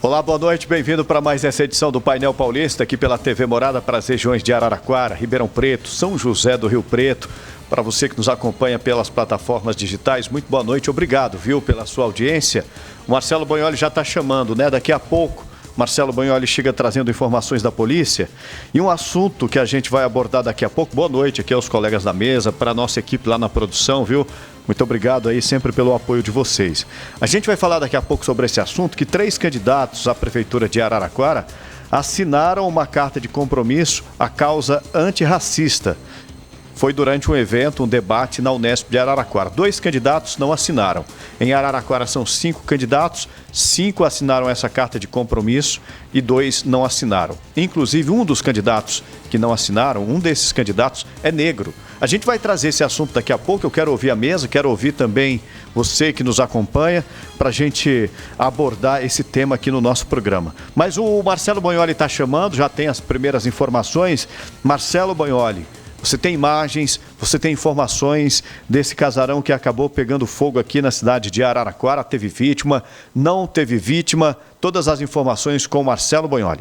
Olá, boa noite, bem-vindo para mais essa edição do Painel Paulista, aqui pela TV Morada para as regiões de Araraquara, Ribeirão Preto, São José do Rio Preto. Para você que nos acompanha pelas plataformas digitais, muito boa noite, obrigado, viu, pela sua audiência. O Marcelo Bonholi já está chamando, né? Daqui a pouco, Marcelo Bonholi chega trazendo informações da polícia e um assunto que a gente vai abordar daqui a pouco. Boa noite aqui aos colegas da mesa, para a nossa equipe lá na produção, viu? Muito obrigado aí sempre pelo apoio de vocês. A gente vai falar daqui a pouco sobre esse assunto, que 3 candidatos à Prefeitura de Araraquara assinaram uma carta de compromisso à causa antirracista. Foi durante um evento, um debate na Unesp de Araraquara. 2 candidatos não assinaram. Em Araraquara são 5 candidatos, 5 assinaram essa carta de compromisso e 2 não assinaram. Inclusive, um dos candidatos que não assinaram, um desses candidatos é negro. A gente vai trazer esse assunto daqui a pouco, eu quero ouvir a mesa, quero ouvir também você que nos acompanha, para a gente abordar esse tema aqui no nosso programa. Mas o Marcelo Bonholi está chamando, já tem as primeiras informações. Marcelo Bonholi, você tem imagens, você tem informações desse casarão que acabou pegando fogo aqui na cidade de Araraquara. Teve vítima, não teve vítima. Todas as informações com Marcelo Bonholi.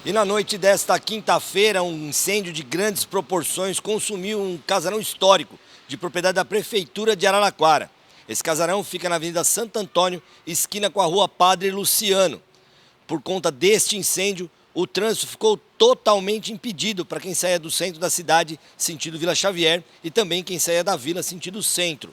E na noite desta quinta-feira, um incêndio de grandes proporções consumiu um casarão histórico de propriedade da Prefeitura de Araraquara. Esse casarão fica na Avenida Santo Antônio, esquina com a Rua Padre Luciano. Por conta deste incêndio, o trânsito ficou totalmente impedido para quem saia do centro da cidade, sentido Vila Xavier, e também quem saia da vila, sentido centro.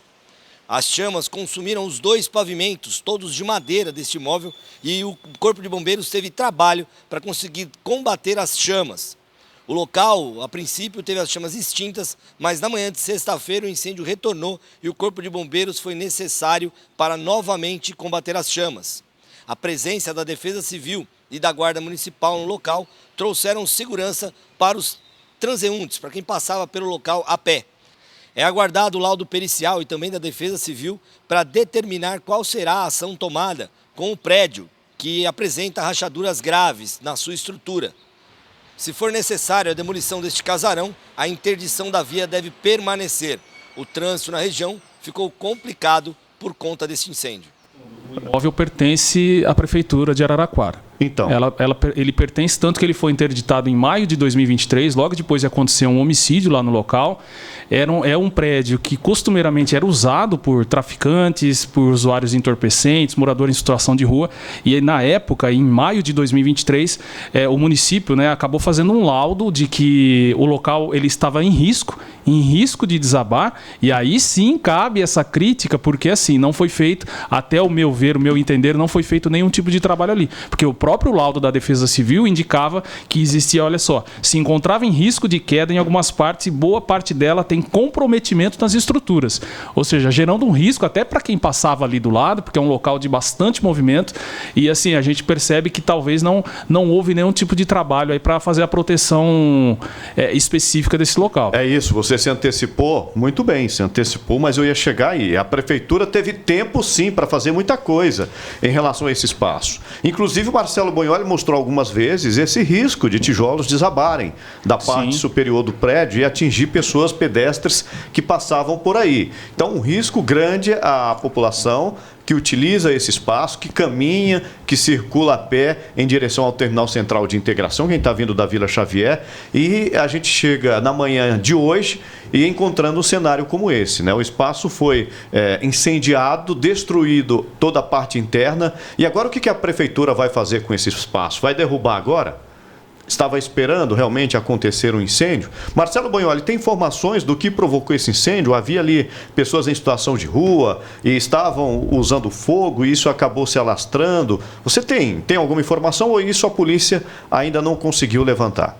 As chamas consumiram os 2 pavimentos, todos de madeira deste imóvel, e o Corpo de Bombeiros teve trabalho para conseguir combater as chamas. O local, a princípio, teve as chamas extintas, mas na manhã de sexta-feira o incêndio retornou e o Corpo de Bombeiros foi necessário para novamente combater as chamas. A presença da Defesa Civil e da Guarda Municipal no local trouxeram segurança para os transeuntes, para quem passava pelo local a pé. É aguardado o laudo pericial e também da Defesa Civil para determinar qual será a ação tomada com o prédio, que apresenta rachaduras graves na sua estrutura. Se for necessário a demolição deste casarão, a interdição da via deve permanecer. O trânsito na região ficou complicado por conta deste incêndio. O imóvel pertence à Prefeitura de Araraquara. Então. Ele pertence, tanto que ele foi interditado em maio de 2023, logo depois de acontecer um homicídio lá no local. É um prédio que costumeiramente era usado por traficantes, por usuários entorpecentes, moradores em situação de rua. E na época, em maio de 2023, o município, né, acabou fazendo um laudo de que o local ele estava em risco de desabar. E aí sim cabe essa crítica, porque assim, não foi feito, até o meu ver, o meu entender, não foi feito nenhum tipo de trabalho ali. Porque o próprio laudo da Defesa Civil indicava que existia, olha só, se encontrava em risco de queda em algumas partes e boa parte dela tem comprometimento nas estruturas. Ou seja, gerando um risco até para quem passava ali do lado, porque é um local de bastante movimento. E assim, a gente percebe que talvez não houve nenhum tipo de trabalho aí para fazer a proteção específica desse local. É isso, você se antecipou, muito bem, se antecipou, mas eu ia chegar aí. A Prefeitura teve tempo sim para fazer muita coisa em relação a esse espaço. Inclusive o Marcelo Bonholi mostrou algumas vezes esse risco de tijolos desabarem da parte superior do prédio e atingir pessoas pedestres que passavam por aí. Então, um risco grande à população que utiliza esse espaço, que caminha, que circula a pé em direção ao Terminal Central de Integração, quem está vindo da Vila Xavier, e a gente chega na manhã de hoje e encontrando um cenário como esse, né? O espaço foi incendiado, destruído toda a parte interna, e agora o que a Prefeitura vai fazer com esse espaço? Vai derrubar agora? Estava esperando realmente acontecer um incêndio? Marcelo Bonholi, tem informações do que provocou esse incêndio? Havia ali pessoas em situação de rua e estavam usando fogo e isso acabou se alastrando. Você tem alguma informação ou isso a polícia ainda não conseguiu levantar?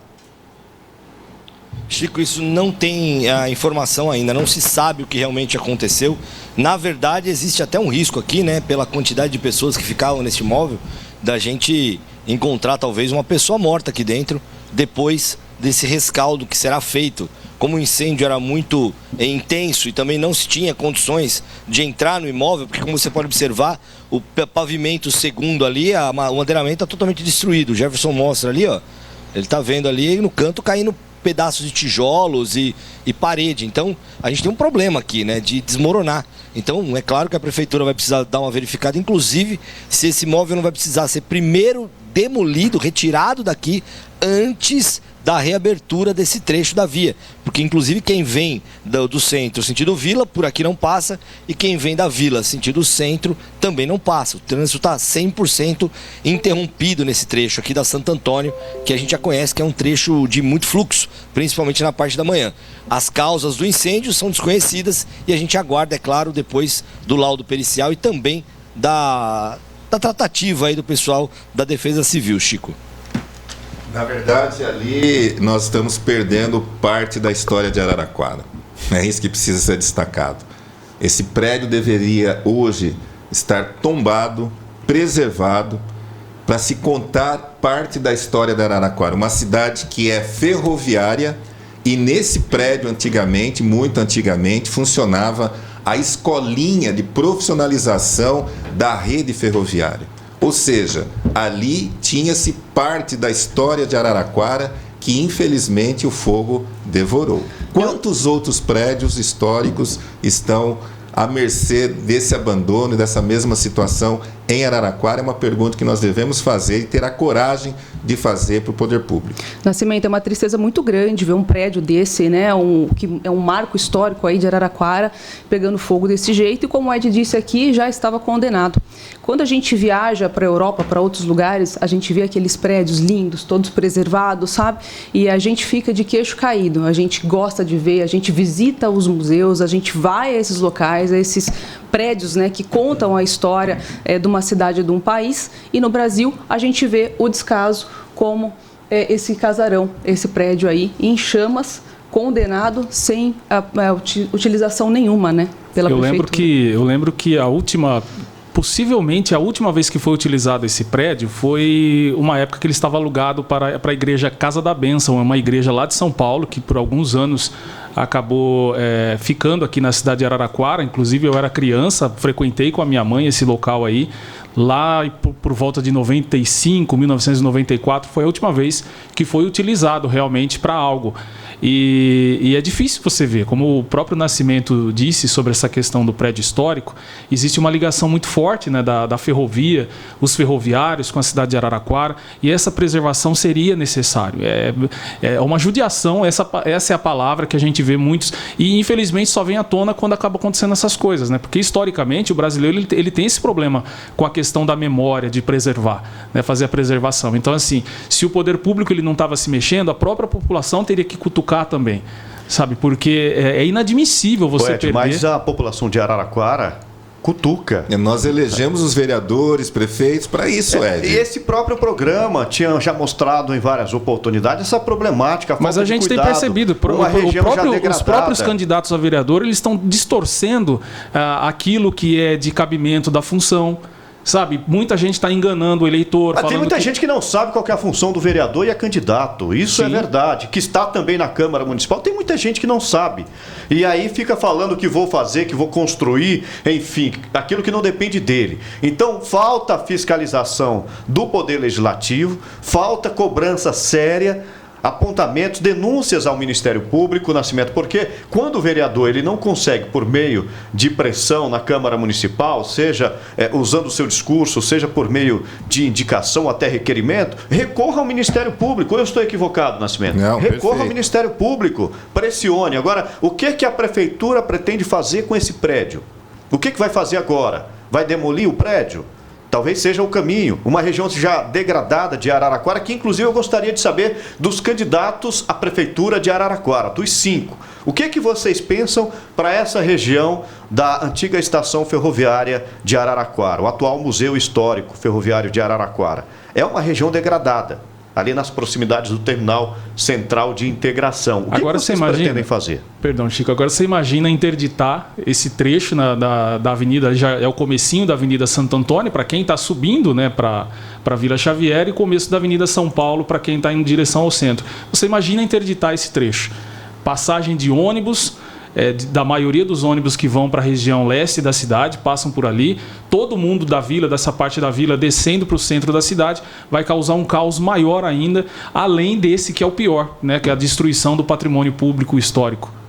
Chico, isso não tem a informação ainda, não se sabe o que realmente aconteceu. Na verdade, existe até um risco aqui, né, pela quantidade de pessoas que ficavam nesse imóvel, da gente encontrar talvez uma pessoa morta aqui dentro, depois desse rescaldo que será feito. Como o incêndio era muito intenso e também não se tinha condições de entrar no imóvel, porque como você pode observar, o pavimento segundo ali, o madeiramento está totalmente destruído. O Jefferson mostra ali, ó, ele está vendo ali no canto caindo pedaços de tijolos e parede. Então, a gente tem um problema aqui, né, de desmoronar. Então, é claro que a prefeitura vai precisar dar uma verificada, inclusive, se esse imóvel não vai precisar ser primeiro demolido, retirado daqui, antes da reabertura desse trecho da via. Porque, inclusive, quem vem do centro sentido vila, por aqui não passa, e quem vem da vila sentido centro também não passa. O trânsito está 100% interrompido nesse trecho aqui da Santo Antônio, que a gente já conhece que é um trecho de muito fluxo, principalmente na parte da manhã. As causas do incêndio são desconhecidas e a gente aguarda, é claro, depois do laudo pericial e também da tratativa aí do pessoal da Defesa Civil, Chico. Na verdade, ali nós estamos perdendo parte da história de Araraquara. É isso que precisa ser destacado. Esse prédio deveria hoje estar tombado, preservado, para se contar parte da história de Araraquara. Uma cidade que é ferroviária e nesse prédio antigamente, muito antigamente, funcionava a escolinha de profissionalização da rede ferroviária. Ou seja, ali tinha-se parte da história de Araraquara que, infelizmente, o fogo devorou. Quantos outros prédios históricos estão à mercê desse abandono e dessa mesma situação em Araraquara? É uma pergunta que nós devemos fazer e ter a coragem de fazer para o poder público. Nascimento, é uma tristeza muito grande ver um prédio desse, né, que é um marco histórico aí de Araraquara, pegando fogo desse jeito, e como o Ed disse aqui, já estava condenado. Quando a gente viaja para a Europa, para outros lugares, a gente vê aqueles prédios lindos, todos preservados, sabe? E a gente fica de queixo caído, a gente gosta de ver, a gente visita os museus, a gente vai a esses locais, a esses prédios, né, que contam a história de uma cidade, de um país, e no Brasil a gente vê o descaso como esse casarão, esse prédio aí, em chamas, condenado, sem utilização nenhuma, né, pela prefeitura. Eu lembro que possivelmente a última vez que foi utilizado esse prédio foi uma época que ele estava alugado para a igreja Casa da Bênção, uma igreja lá de São Paulo, que por alguns anos acabou ficando aqui na cidade de Araraquara. Inclusive eu era criança, frequentei com a minha mãe esse local aí, lá por volta de 1994, foi a última vez que foi utilizado realmente para algo. E é difícil você ver, como o próprio Nascimento disse sobre essa questão do prédio histórico, existe uma ligação muito forte, né, da ferrovia, os ferroviários com a cidade de Araraquara, e essa preservação seria necessário. É uma judiação, essa é a palavra que a gente vê muitos, e infelizmente só vem à tona quando acaba acontecendo essas coisas, né? Porque historicamente o brasileiro ele tem esse problema com a questão da memória, de preservar, né, fazer a preservação. Então, assim, se o poder público ele não estava se mexendo, a própria população teria que cutucar também, sabe? Porque é inadmissível você perder... Mas a população de Araraquara cutuca. Nós elegemos os vereadores, prefeitos para isso, Ed. E esse próprio programa tinha já mostrado em várias oportunidades essa problemática. Mas a gente tem percebido, os próprios candidatos a vereador, eles estão distorcendo aquilo que é de cabimento da função. Sabe, muita gente está enganando o eleitor. Tem muita gente que não sabe qual que é a função do vereador e é candidato. Isso Sim. É verdade. Que está também na Câmara Municipal. Tem muita gente que não sabe. E aí fica falando que vou fazer, que vou construir, enfim, aquilo que não depende dele. Então, falta fiscalização do Poder Legislativo, falta cobrança séria, apontamentos, denúncias ao Ministério Público, Nascimento, porque quando o vereador ele não consegue, por meio de pressão na Câmara Municipal, seja usando o seu discurso, seja por meio de indicação, até requerimento, recorra ao Ministério Público. Eu estou equivocado, Nascimento? Não, recorra perfeito. ao Ministério Público, pressione. Agora, o que a Prefeitura pretende fazer com esse prédio? O que vai fazer agora? Vai demolir o prédio? Talvez seja o caminho, uma região já degradada de Araraquara, que inclusive eu gostaria de saber dos candidatos à Prefeitura de Araraquara, dos 5. O que vocês pensam para essa região da antiga estação ferroviária de Araraquara, o atual Museu Histórico Ferroviário de Araraquara? É uma região degradada, ali nas proximidades do terminal central de integração. O que vocês pretendem fazer? Perdão, Chico, agora você imagina interditar esse trecho da avenida, já é o comecinho da Avenida Santo Antônio, para quem está subindo, né, para Vila Xavier, e o começo da Avenida São Paulo, para quem está em direção ao centro. Você imagina interditar esse trecho. Passagem de ônibus, da maioria dos ônibus que vão para a região leste da cidade, passam por ali. Todo mundo da vila, dessa parte da vila, descendo para o centro da cidade, vai causar um caos maior ainda, além desse que é o pior, né, que é a destruição do patrimônio público histórico.